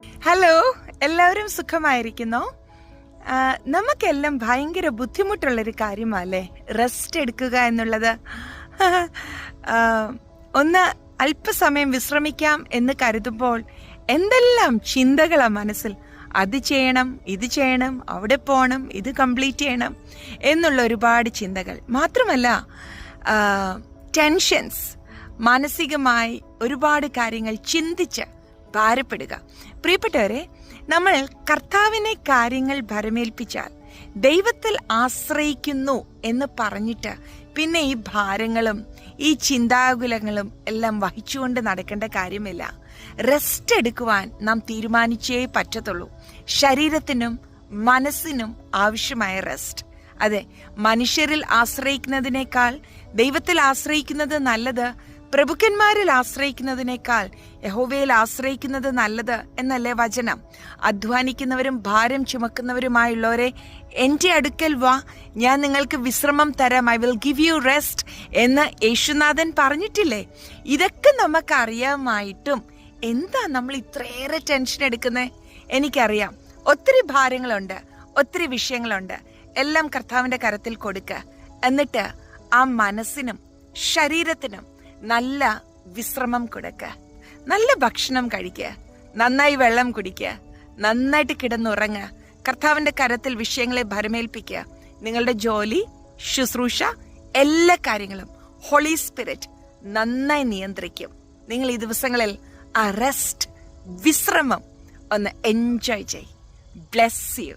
Hello, എല്ലാവരും സുഖമായിരിക്കുന്നോ? നമുക്കെല്ലാം ഭയങ്കര ബുദ്ധിമുട്ടുള്ളൊരു കാര്യമല്ലേ റെസ്റ്റ് എടുക്കുക എന്നുള്ളത്. ഒന്ന് അല്പസമയം വിശ്രമിക്കാം എന്ന് കരുതുമ്പോൾ എന്തെല്ലാം ചിന്തകളാ മനസ്സിൽ. അത് ചെയ്യണം, ഇത് ചെയ്യണം, അവിടെ പോകണം, ഇത് കംപ്ലീറ്റ് ചെയ്യണം എന്നുള്ള ഒരുപാട് ചിന്തകൾ. മാത്രമല്ല ടെൻഷൻസ്, മാനസികമായി ഒരുപാട് കാര്യങ്ങൾ ചിന്തിച്ച് ഭാരപ്പെടുക. പ്രിയപ്പെട്ടവരെ, നമ്മൾ കർത്താവിനെ കാര്യങ്ങൾ ഭരമേൽപ്പിച്ചാൽ, ദൈവത്തിൽ ആശ്രയിക്കുന്നു എന്ന് പറഞ്ഞിട്ട് പിന്നെ ഈ ഭാരങ്ങളും ഈ ചിന്താകുലങ്ങളും എല്ലാം വഹിച്ചുകൊണ്ട് നടക്കേണ്ട കാര്യമില്ല. റെസ്റ്റ് എടുക്കുവാൻ നാം തീരുമാനിച്ചേ പറ്റത്തുള്ളൂ. ശരീരത്തിനും മനസ്സിനും ആവശ്യമായ റെസ്റ്റ്. അതെ, മനുഷ്യരിൽ ആശ്രയിക്കുന്നതിനേക്കാൾ ദൈവത്തിൽ ആശ്രയിക്കുന്നത് നല്ലത്. പ്രഭുക്കന്മാരിൽ ആശ്രയിക്കുന്നതിനേക്കാൾ യഹോവയിൽ ആശ്രയിക്കുന്നത് നല്ലത് എന്നല്ലേ വചനം. അധ്വാനിക്കുന്നവരും ഭാരം ചുമക്കുന്നവരുമായുള്ളവരെ എൻ്റെ അടുക്കൽ വാ, ഞാൻ നിങ്ങൾക്ക് വിശ്രമം തരാം, I will give you rest എന്ന് യേശുനാഥൻ പറഞ്ഞിട്ടില്ലേ? ഇതൊക്കെ നമുക്കറിയാമായിട്ടും എന്താ നമ്മൾ ഇത്രയേറെ ടെൻഷൻ എടുക്കുന്നത്? എനിക്കറിയാം, ഒത്തിരി ഭാരങ്ങളുണ്ട്, ഒത്തിരി വിഷയങ്ങളുണ്ട്. എല്ലാം കർത്താവിൻ്റെ കരത്തിൽ കൊടുക്കുക. എന്നിട്ട് ആ മനസ്സിനും ശരീരത്തിനും നല്ല വിശ്രമം കൊടുക്കുക. നല്ല ഭക്ഷണം കഴിക്കുക, നന്നായി വെള്ളം കുടിക്കുക, നന്നായിട്ട് കിടന്നുറങ്ങുക. കർത്താവിന്റെ കരത്തിൽ വിഷയങ്ങളെ ഭരമേൽപ്പിക്കുക. നിങ്ങളുടെ ജോലി, ശുശ്രൂഷ, എല്ലാ കാര്യങ്ങളും ഹോളി സ്പിരിറ്റ് നന്നായി നിയന്ത്രിക്കും. നിങ്ങൾ ഈ ദിവസങ്ങളിൽ ആ റെസ്റ്റ്, വിശ്രമം ഒന്ന് എൻജോയ് ചെയ്യ്. Bless you.